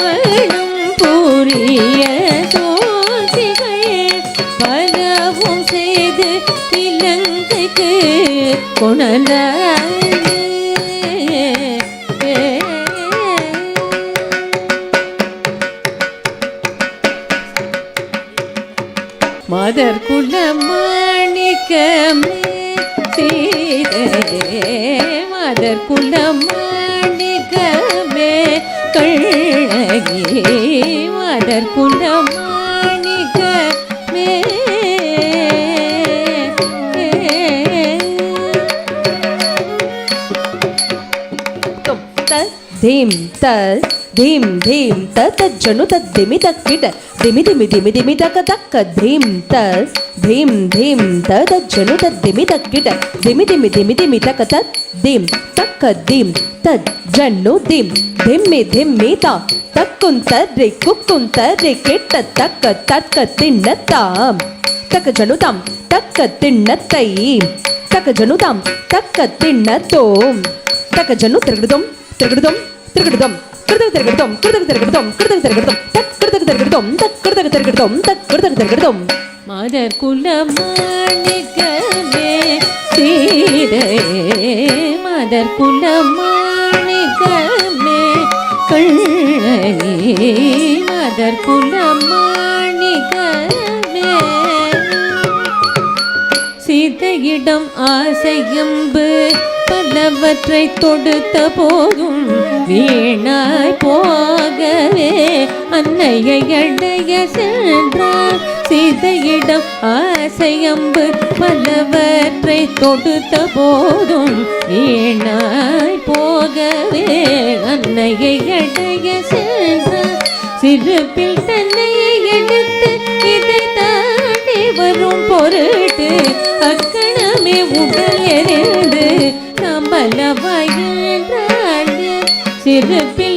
அழும் புரிய சோசிகள் பலவும் செய்து இலங்கைக்கு கொணர்ந்த மதர் குல மாணிக்கமே மதர் குல மாணிக்கமே கண்ணகி மதர் குல மாணிக்கமே தீம் தஸ் धीम धीम तत जनु तत दिमि तक किट दिमि दिमि दिमि दिमि तक तक धीम तस धीम धीम तत जनु तत दिमि तक किट दिमि दिमि दिमि दिमि तक तत धीम तक धीम तत जनु धीम धिमि धिमि ता तक्कुंत रे कुक्कुंत रे किट तक तक तिन्नताम तक जनु ताम तक तिन्नतै तक जनु ताम तक तिन्नतोम तक जनु तिरगडुम तिरगडुम तिरगडुम திருகடதம் திருகடதம் திருகடதம் தக்கடதம் தக்கடதம் தக்கடதம் மதர் குல மாணிக்கமே சீரே மதர் குல மாணிக்கமே கண்ணகி மதர் குல மாணிக்கமே சீதையிடம் ஆசையம்பு பலவற்றை தொடுத்த போதும் வீணாய் போகவே அன்னையை அடைய சென்றார் சீதையிடம் ஆசையம்பு பலவற்றை தொடுத்த போதும் வீணாய் போகவே அன்னையை அடைய சென்றார் சிறுப்பில் தன்னையை எடுத்து இதை தாண்டி வரும் பொருட்டு அக்கணமே உடல் எறிந்து கம்பளவாயின்றாள் சிறுப்பில்